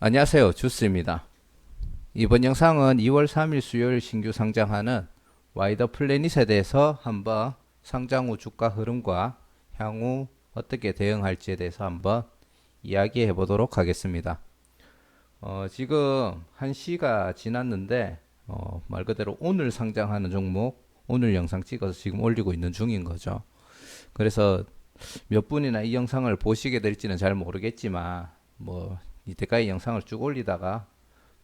안녕하세요. 주스입니다. 이번 영상은 2월 3일 수요일 신규 상장하는 와이더 플래닛에 대해서 한번 상장 후 주가 흐름과 향후 어떻게 대응할지에 대해서 한번 이야기해 보도록 하겠습니다. 지금 1시가 지났는데 말 그대로 오늘 상장하는 종목 오늘 영상 찍어서 지금 올리고 있는 중인 거죠. 그래서 몇 분이나 이 영상을 보시게 될지는 잘 모르겠지만 뭐 이때까지 영상을 쭉 올리다가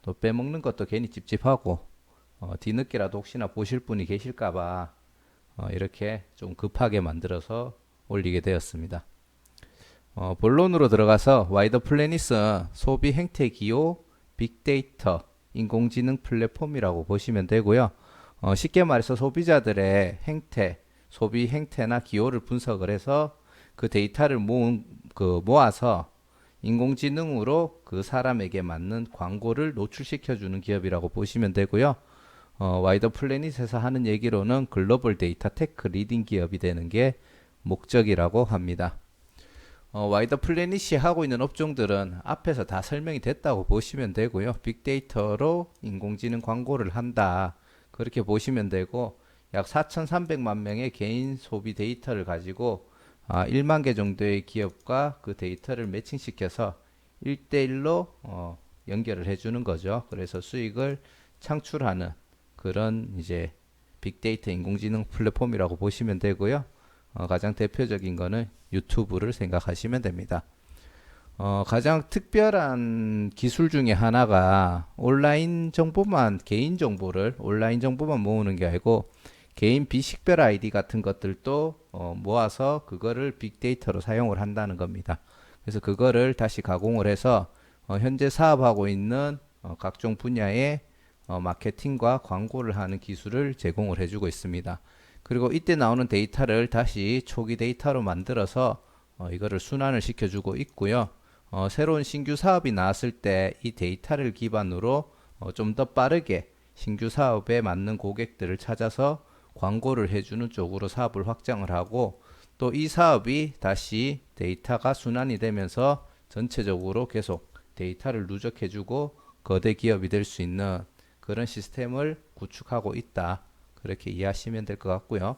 또 빼먹는 것도 괜히 찝찝하고 뒤늦게라도 혹시나 보실 분이 계실까봐 이렇게 좀 급하게 만들어서 올리게 되었습니다. 본론으로 들어가서 와이더 플래닛은 소비 행태 기호 빅데이터 인공지능 플랫폼이라고 보시면 되고요. 쉽게 말해서 소비자들의 행태, 소비 행태나 기호를 분석을 해서 그 데이터를 모아서 인공지능으로 그 사람에게 맞는 광고를 노출시켜주는 기업이라고 보시면 되고요. 와이더 플래닛에서 하는 얘기로는 글로벌 데이터 테크 리딩 기업이 되는 게 목적이라고 합니다. 와이더 플래닛이 하고 있는 업종들은 앞에서 다 설명이 됐다고 보시면 되고요. 빅데이터로 인공지능 광고를 한다. 그렇게 보시면 되고 약 4,300만 명의 개인 소비 데이터를 가지고 1만 개 정도의 기업과 그 데이터를 매칭시켜서 1대1로 연결을 해주는 거죠. 그래서 수익을 창출하는 그런 이제 빅데이터 인공지능 플랫폼이라고 보시면 되고요. 가장 대표적인 거는 유튜브를 생각하시면 됩니다. 가장 특별한 기술 중에 하나가 온라인 정보만, 개인 정보를 온라인 정보만 모으는 게 아니고 개인 비식별 아이디 같은 것들도 모아서 그거를 빅데이터로 사용을 한다는 겁니다. 그래서 그거를 다시 가공을 해서 현재 사업하고 있는 각종 분야의 마케팅과 광고를 하는 기술을 제공을 해주고 있습니다. 그리고 이때 나오는 데이터를 다시 초기 데이터로 만들어서 이거를 순환을 시켜주고 있고요. 새로운 신규 사업이 나왔을 때 이 데이터를 기반으로 좀 더 빠르게 신규 사업에 맞는 고객들을 찾아서 광고를 해주는 쪽으로 사업을 확장을 하고 또 이 사업이 다시 데이터가 순환이 되면서 전체적으로 계속 데이터를 누적해주고 거대 기업이 될 수 있는 그런 시스템을 구축하고 있다. 그렇게 이해하시면 될 것 같고요.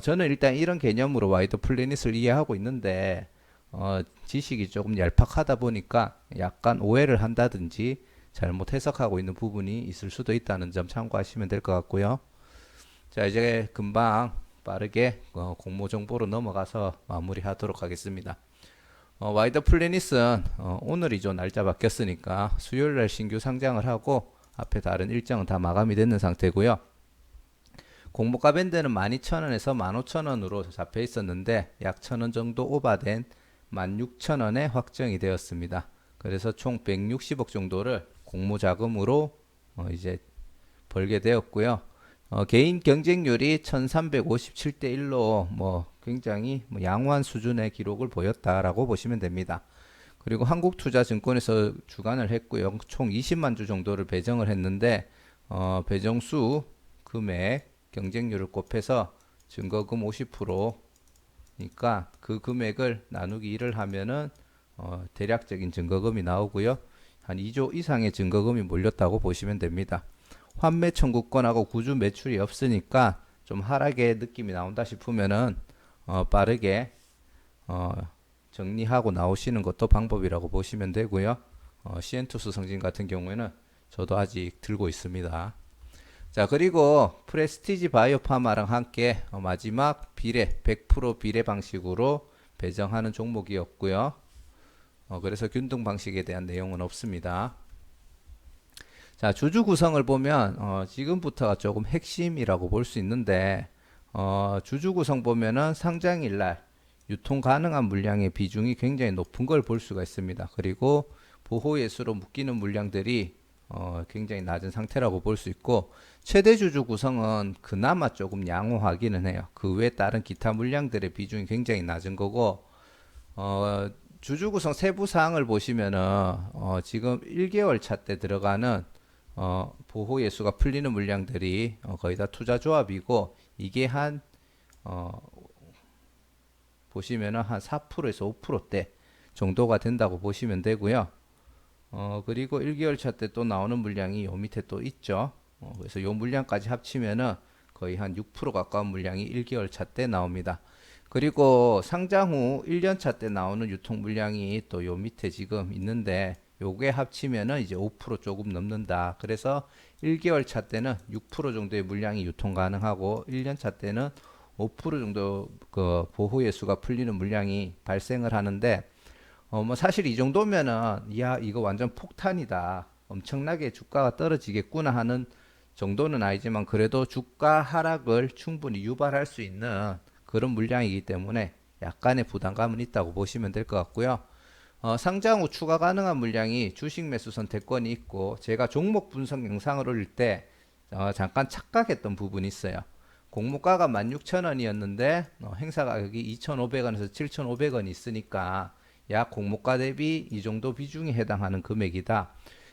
저는 일단 이런 개념으로 와이드 플래닛을 이해하고 있는데 지식이 조금 얄팍하다 보니까 약간 오해를 한다든지 잘못 해석하고 있는 부분이 있을 수도 있다는 점 참고하시면 될 것 같고요. 자, 이제 금방 빠르게 공모 정보로 넘어가서 마무리하도록 하겠습니다. 와이드 플래닛은 오늘이죠. 날짜 바뀌었으니까 수요일 날 신규 상장을 하고 앞에 다른 일정은 다 마감이 됐는 상태고요. 공모가 밴드는 12,000원에서 15,000원으로 잡혀 있었는데 약 1,000원 정도 오바된 16,000원에 확정이 되었습니다. 그래서 총 160억 정도를 공모 자금으로 이제 벌게 되었고요. 개인 경쟁률이 1357대 1로 굉장히 양호한 수준의 기록을 보였다라고 보시면 됩니다. 그리고 한국투자증권에서 주관을 했고요. 총 20만 주 정도를 배정을 했는데 배정수 금액 경쟁률을 곱해서 증거금 50%니까 그 금액을 나누기 1을 하면은 대략적인 증거금이 나오고요. 한 2조 이상의 증거금이 몰렸다고 보시면 됩니다. 환매 청구권하고 구주 매출이 없으니까 좀 하락의 느낌이 나온다 싶으면은 빠르게 정리하고 나오시는 것도 방법이라고 보시면 되고요. 시엔투스 성진 같은 경우에는 저도 아직 들고 있습니다. 자, 그리고 프레스티지 바이오파마랑 함께 마지막 비례 100% 비례 방식으로 배정하는 종목이었고요. 그래서 균등 방식에 대한 내용은 없습니다. 자, 주주 구성을 보면 지금부터가 조금 핵심이라고 볼 수 있는데 주주 구성 보면은 상장일 날 유통 가능한 물량의 비중이 굉장히 높은 걸 볼 수가 있습니다. 그리고 보호 예수로 묶이는 물량들이 굉장히 낮은 상태라고 볼 수 있고 최대 주주 구성은 그나마 조금 양호하기는 해요. 그 외에 다른 기타 물량들의 비중이 굉장히 낮은 거고 주주 구성 세부 사항을 보시면은 지금 1개월 차 때 들어가는 보호 예수가 풀리는 물량들이 거의 다 투자 조합이고 이게 한 보시면은 한 4%에서 5%대 정도가 된다고 보시면 되고요. 그리고 1개월 차 때 또 나오는 물량이 요 밑에 또 있죠. 그래서 요 물량까지 합치면은 거의 한 6% 가까운 물량이 1개월 차 때 나옵니다. 그리고 상장 후 1년 차 때 나오는 유통 물량이 또 요 밑에 지금 있는데 요게 합치면은 이제 5% 조금 넘는다. 그래서 1개월 차 때는 6% 정도의 물량이 유통 가능하고 1년 차 때는 5% 정도 그 보호 예수가 풀리는 물량이 발생을 하는데 뭐 사실 이 정도면은 야 이거 완전 폭탄이다. 엄청나게 주가가 떨어지겠구나 하는 정도는 아니지만 그래도 주가 하락을 충분히 유발할 수 있는 그런 물량이기 때문에 약간의 부담감은 있다고 보시면 될 것 같고요. 상장 후 추가 가능한 물량이 주식 매수 선택권이 있고 제가 종목 분석 영상을 올릴 때 잠깐 착각했던 부분이 있어요. 공모가가 16,000원이었는데 행사 가격이 2,500원에서 7,500원이 있으니까 약 공모가 대비 이 정도 비중에 해당하는 금액이다.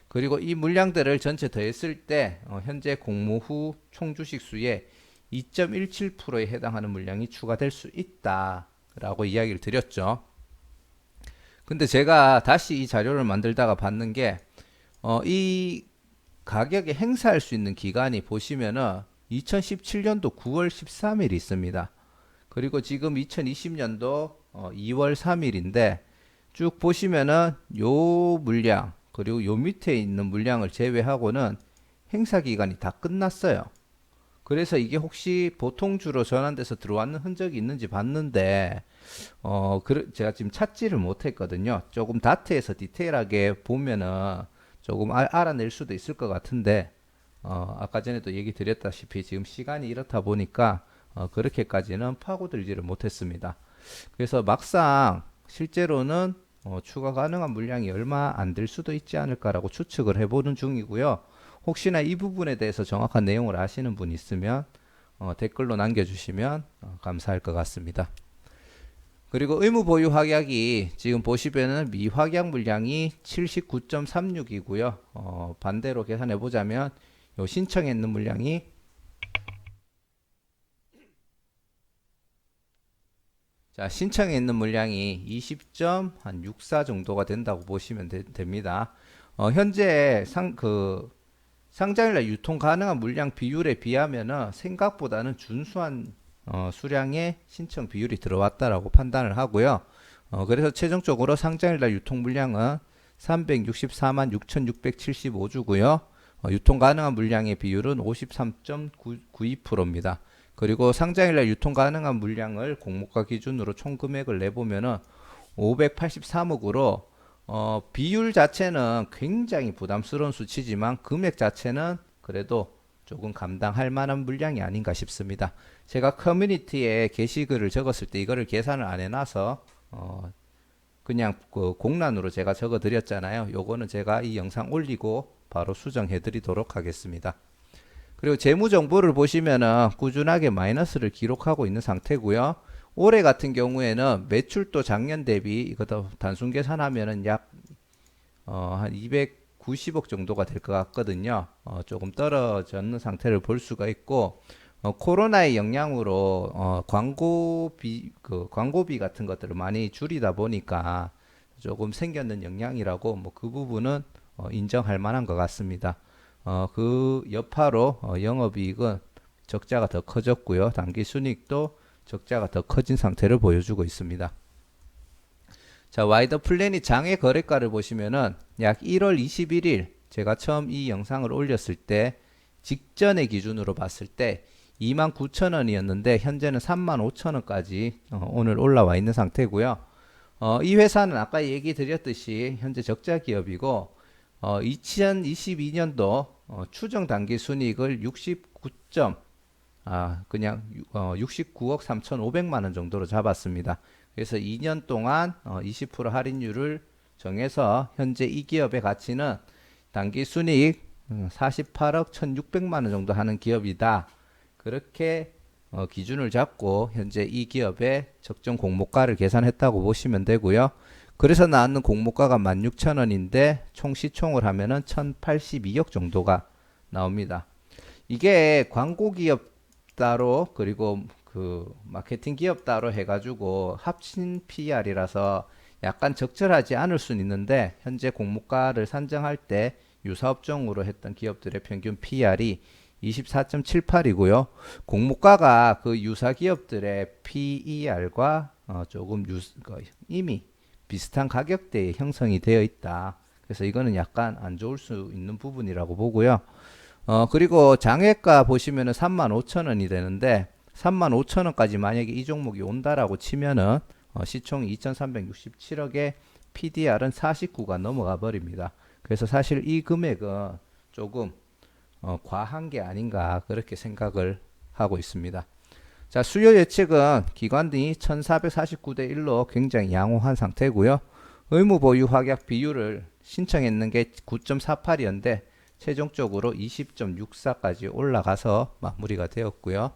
그리고 이 물량들을 전체 더했을 때 현재 공모 후 총 주식 수의 2.17%에 해당하는 물량이 추가될 수 있다라고 이야기를 드렸죠. 근데 제가 다시 이 자료를 만들다가 봤는 게, 이 가격에 행사할 수 있는 기간이 보시면은 2017년도 9월 13일 있습니다. 그리고 지금 2020년도 2월 3일인데 쭉 보시면은 요 물량 그리고 요 밑에 있는 물량을 제외하고는 행사 기간이 다 끝났어요. 그래서 이게 혹시 보통주로 전환돼서 들어왔는 흔적이 있는지 봤는데 제가 지금 찾지를 못했거든요. 조금 다트에서 디테일하게 보면은 조금 알아낼 수도 있을 것 같은데 아까 전에도 얘기 드렸다시피 지금 시간이 이렇다 보니까 그렇게까지는 파고들지를 못했습니다. 그래서 막상 실제로는 추가 가능한 물량이 얼마 안 될 수도 있지 않을까라고 추측을 해보는 중이고요. 혹시나 이 부분에 대해서 정확한 내용을 아시는 분 있으면 댓글로 남겨주시면 감사할 것 같습니다. 그리고 의무 보유 확약이 지금 보시면은 미확약 물량이 79.36이고요. 반대로 계산해 보자면 요 신청해 있는 물량이 신청해 있는 물량이 20.64 정도가 된다고 보시면 됩니다. 현재 상장일날 유통 가능한 물량 비율에 비하면은 생각보다는 준수한 수량의 신청 비율이 들어왔다라고 판단을 하고요. 그래서 최종적으로 상장일날 유통 물량은 364만 6,675주고요. 유통 가능한 물량의 비율은 53.92%입니다. 그리고 상장일날 유통 가능한 물량을 공모가 기준으로 총 금액을 내보면은 583억으로 비율 자체는 굉장히 부담스러운 수치지만 금액 자체는 그래도 조금 감당할 만한 물량이 아닌가 싶습니다. 제가 커뮤니티에 게시글을 적었을 때 이거를 계산을 안 해놔서 그냥 그 공란으로 제가 적어 드렸잖아요. 요거는 제가 이 영상 올리고 바로 수정해 드리도록 하겠습니다. 그리고 재무 정보를 보시면은 꾸준하게 마이너스를 기록하고 있는 상태고요. 올해 같은 경우에는 매출도 작년 대비 이것도 단순 계산하면은 약 한 290억 정도가 될 것 같거든요. 조금 떨어졌는 상태를 볼 수가 있고 코로나의 영향으로 광고비 같은 것들을 많이 줄이다 보니까 조금 생겼는 영향이라고 뭐 그 부분은 인정할 만한 것 같습니다. 그 여파로 영업이익은 적자가 더 커졌고요. 당기순이익도 적자가 더 커진 상태를 보여주고 있습니다. 자, 와이더 플래닛 장외 거래가를 보시면은 약 1월 21일 제가 처음 이 영상을 올렸을 때 직전의 기준으로 봤을 때 29,000원이었는데 현재는 35,000원까지 오늘 올라와 있는 상태고요. 이 회사는 아까 얘기 드렸듯이 현재 적자 기업이고 2022년도 추정 당기 순이익을 69억 3,500만 원 정도로 잡았습니다. 그래서 2년 동안 20% 할인율을 정해서 현재 이 기업의 가치는 당기 순이익 48억 1,600만 원 정도 하는 기업이다. 그렇게 기준을 잡고 현재 이 기업의 적정 공모가를 계산했다고 보시면 되고요. 그래서 나왔는 공모가가 16,000원인데 총 시총을 하면은 1,082억 정도가 나옵니다. 이게 광고 기업 따로 그리고 그 마케팅 기업 따로 해가지고 합친 PR이라서 약간 적절하지 않을 수는 있는데 현재 공모가를 산정할 때 유사업종으로 했던 기업들의 평균 PER이 24.78이고요. 공모가가 그 유사 기업들의 PER과 조금 이미 비슷한 가격대에 형성이 되어 있다. 그래서 이거는 약간 안 좋을 수 있는 부분이라고 보고요. 그리고 장외가 보시면은 35,000원이 되는데 35,000원까지 만약에 이 종목이 온다라고 치면은 시총이 2,367억에 PDR은 49가 넘어가 버립니다. 그래서 사실 이 금액은 조금 과한 게 아닌가 그렇게 생각을 하고 있습니다. 자, 수요 예측은 기관이 1449대 1로 굉장히 양호한 상태고요. 의무 보유 확약 비율을 신청했는 게 9.48이었는데 최종적으로 20.64까지 올라가서 마무리가 되었고요.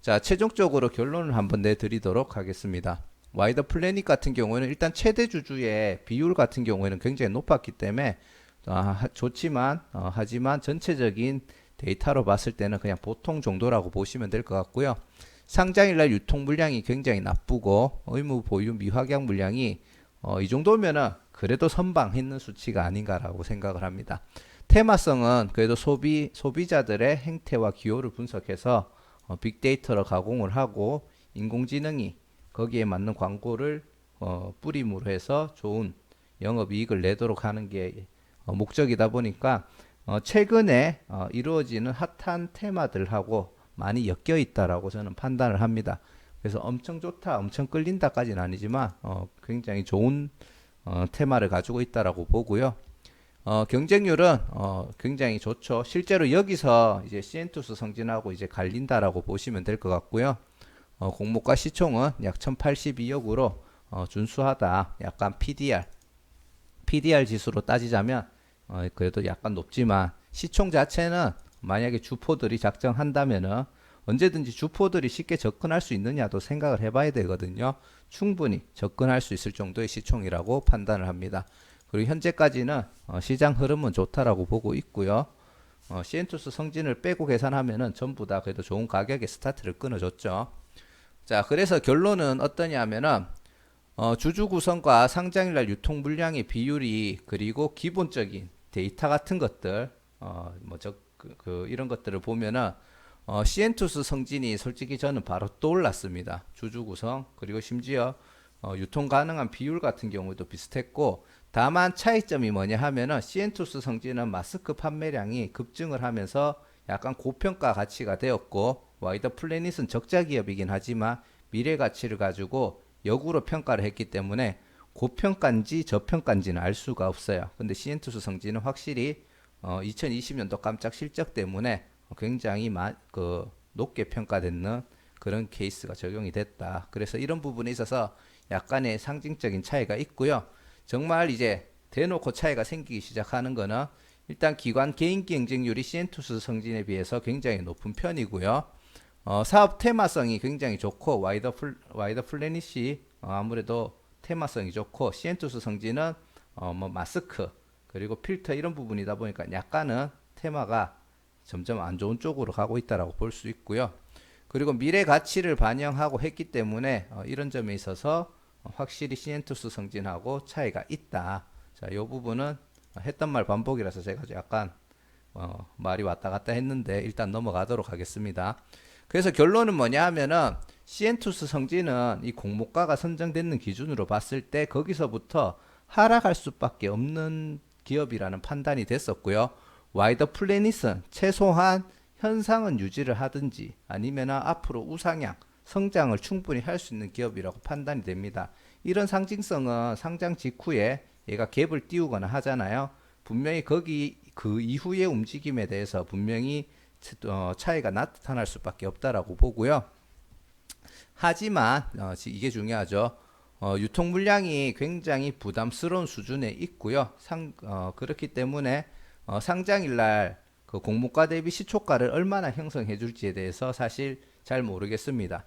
자, 최종적으로 결론을 한번 내드리도록 하겠습니다. 와이더 플래닛 같은 경우에는 일단 최대 주주의 비율 같은 경우에는 굉장히 높았기 때문에 좋지만 하지만 전체적인 데이터로 봤을 때는 그냥 보통 정도라고 보시면 될 것 같고요. 상장일날 유통 물량이 굉장히 나쁘고 의무 보유 미확약 물량이 이 정도면은 그래도 선방했는 수치가 아닌가라고 생각을 합니다. 테마성은 그래도 소비자들의 행태와 기호를 분석해서 빅데이터로 가공을 하고 인공지능이 거기에 맞는 광고를 뿌림으로 해서 좋은 영업이익을 내도록 하는 게 목적이다 보니까 최근에 이루어지는 핫한 테마들하고 많이 엮여 있다라고 저는 판단을 합니다. 그래서 엄청 좋다, 엄청 끌린다까지는 아니지만 굉장히 좋은 테마를 가지고 있다라고 보고요. 경쟁률은 굉장히 좋죠. 실제로 여기서 이제 시엔투스 성진하고 이제 갈린다라고 보시면 될 것 같고요. 공모가 시총은 약 1082억으로 준수하다. 약간 PDR 지수로 따지자면 그래도 약간 높지만 시총 자체는 만약에 주포들이 작정한다면은 언제든지 주포들이 쉽게 접근할 수 있느냐도 생각을 해봐야 되거든요. 충분히 접근할 수 있을 정도의 시총이라고 판단을 합니다. 그리고 현재까지는 시장 흐름은 좋다라고 보고 있고요. 시엔투스 성진을 빼고 계산하면은 전부 다 그래도 좋은 가격에 스타트를 끊어줬죠. 자, 그래서 결론은 어떠냐면은 주주 구성과 상장일날 유통 물량의 비율이 그리고 기본적인 데이터 같은 것들 이런 것들을 보면은 시엔투스 성진이 솔직히 저는 바로 떠올랐습니다. 주주 구성 그리고 심지어 유통 가능한 비율 같은 경우도 비슷했고 다만 차이점이 뭐냐 하면은 시엔투스 성진은 마스크 판매량이 급증을 하면서 약간 고평가 가치가 되었고 와이더 플래닛은 적자 기업이긴 하지만 미래 가치를 가지고 역으로 평가를 했기 때문에 고평가인지 저평가인지는 알 수가 없어요. 근데 시엔투스 성진은 확실히 2020년도 깜짝 실적 때문에 굉장히 높게 평가됐는 그런 케이스가 적용이 됐다. 그래서 이런 부분에 있어서 약간의 상징적인 차이가 있고요. 정말 이제 대놓고 차이가 생기기 시작하는 거는 일단 기관 개인 경쟁률이 시엔투스 성진에 비해서 굉장히 높은 편이고요. 사업 테마성이 굉장히 좋고 와이더 플래닛이 아무래도 테마성이 좋고 시엔투스 성진은 마스크 그리고 필터 이런 부분이다 보니까 약간은 테마가 점점 안 좋은 쪽으로 가고 있다라고 볼 수 있고요. 그리고 미래 가치를 반영하고 했기 때문에 이런 점에 있어서 확실히 시엔투스 성진하고 차이가 있다. 자, 이 부분은 했던 말 반복이라서 제가 약간 말이 왔다 갔다 했는데 일단 넘어가도록 하겠습니다. 그래서 결론은 뭐냐 하면은 시엔투스 성진은 이 공모가가 선정되는 기준으로 봤을 때 거기서부터 하락할 수밖에 없는 기업이라는 판단이 됐었고요. 와이더 플래닛은 최소한 현상은 유지를 하든지 아니면 앞으로 우상향 성장을 충분히 할 수 있는 기업이라고 판단이 됩니다. 이런 상징성은 상장 직후에 얘가 갭을 띄우거나 하잖아요. 분명히 거기 그 이후의 움직임에 대해서 분명히 차이가 나타날 수밖에 없다라고 보고요. 하지만 이게 중요하죠. 유통 물량이 굉장히 부담스러운 수준에 있고요. 그렇기 때문에 상장일날 그 공모가 대비 시초가를 얼마나 형성해 줄지에 대해서 사실 잘 모르겠습니다.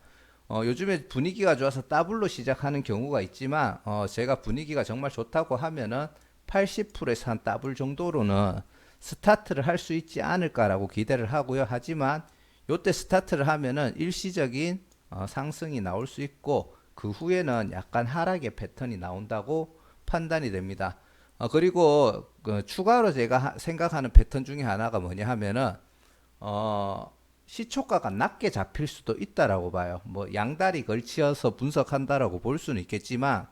요즘에 분위기가 좋아서 더블로 시작하는 경우가 있지만 제가 분위기가 정말 좋다고 하면은 80%에서 한 더블 정도로는 스타트를 할 수 있지 않을까라고 기대를 하고요. 하지만 요때 스타트를 하면은 일시적인 상승이 나올 수 있고 그 후에는 약간 하락의 패턴이 나온다고 판단이 됩니다. 그리고 그 추가로 제가 생각하는 패턴 중에 하나가 뭐냐 하면은 시초가가 낮게 잡힐 수도 있다라고 봐요. 뭐 양다리 걸치어서 분석한다라고 볼 수는 있겠지만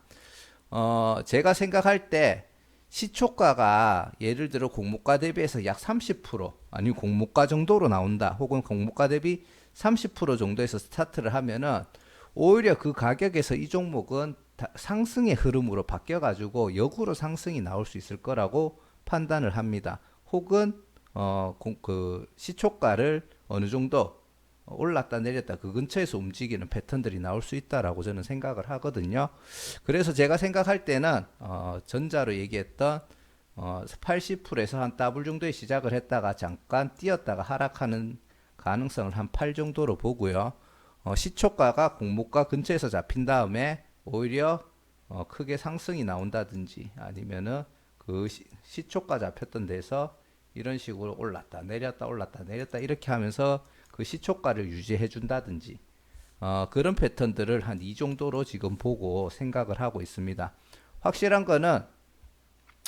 제가 생각할 때 시초가가 예를 들어 공모가 대비해서 약 30% 아니면 공모가 정도로 나온다. 혹은 공모가 대비 30% 정도에서 스타트를 하면은 오히려 그 가격에서 이 종목은 상승의 흐름으로 바뀌어 가지고 역으로 상승이 나올 수 있을 거라고 판단을 합니다. 혹은 그 시초가를 어느 정도 올랐다 내렸다 그 근처에서 움직이는 패턴들이 나올 수 있다라고 저는 생각을 하거든요. 그래서 제가 생각할 때는 전자로 얘기했던 80%에서 한 더블 정도에 시작을 했다가 잠깐 뛰었다가 하락하는 가능성을 한 8 정도로 보고요. 시초가가 공모가 근처에서 잡힌 다음에 오히려 크게 상승이 나온다든지 아니면은 그 시초가 잡혔던 데서 이런 식으로 올랐다 내렸다 올랐다 내렸다 이렇게 하면서 그 시초가를 유지해 준다든지 그런 패턴들을 한 이 정도로 지금 보고 생각을 하고 있습니다. 확실한 거는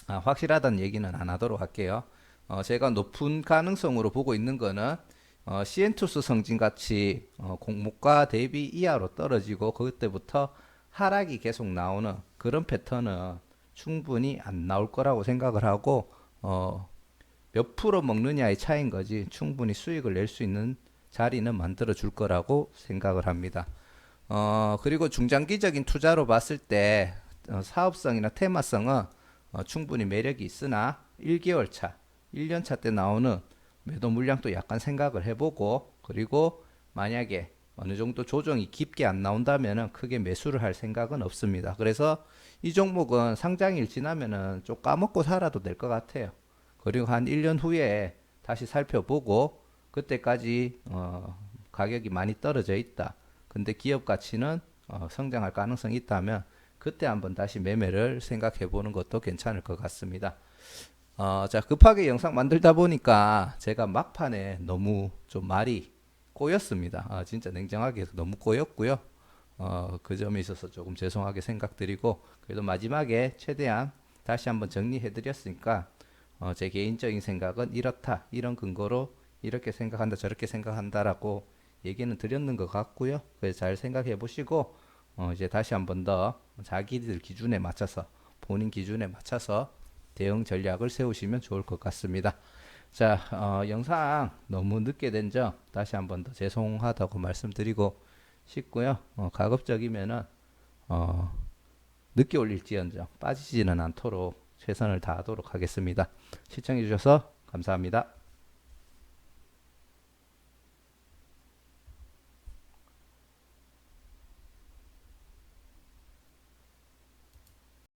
확실하다는 얘기는 안 하도록 할게요. 제가 높은 가능성으로 보고 있는 거는 시엔투스 성진 같이 공모가 대비 이하로 떨어지고 그때부터 하락이 계속 나오는 그런 패턴은 충분히 안 나올 거라고 생각을 하고 몇 프로 먹느냐의 차이인 거지 충분히 수익을 낼 수 있는 자리는 만들어 줄 거라고 생각을 합니다. 그리고 중장기적인 투자로 봤을 때 사업성이나 테마성은 충분히 매력이 있으나 1개월 차, 1년 차 때 나오는 매도 물량도 약간 생각을 해보고 그리고 만약에 어느 정도 조정이 깊게 안 나온다면 크게 매수를 할 생각은 없습니다. 그래서 이 종목은 상장일 지나면은 좀 까먹고 살아도 될 것 같아요. 그리고 한 1년 후에 다시 살펴보고 그때까지 가격이 많이 떨어져 있다. 근데 기업 가치는 성장할 가능성이 있다면 그때 한번 다시 매매를 생각해 보는 것도 괜찮을 것 같습니다. 자, 급하게 영상 만들다 보니까 제가 막판에 너무 좀 말이 꼬였습니다. 진짜 냉정하게 너무 꼬였고요. 그 점에 있어서 조금 죄송하게 생각드리고 그래도 마지막에 최대한 다시 한번 정리해 드렸으니까 제 개인적인 생각은 이렇다 이런 근거로 이렇게 생각한다 저렇게 생각한다라고 얘기는 드렸는 것 같고요. 그래서 잘 생각해 보시고 이제 다시 한번 더 자기들 기준에 맞춰서 본인 기준에 맞춰서 대응 전략을 세우시면 좋을 것 같습니다. 자, 영상 너무 늦게 된 점 다시 한번 더 죄송하다고 말씀드리고 싶고요. 가급적이면은 늦게 올릴지언정 빠지지는 않도록 최선을 다하도록 하겠습니다. 시청해 주셔서 감사합니다.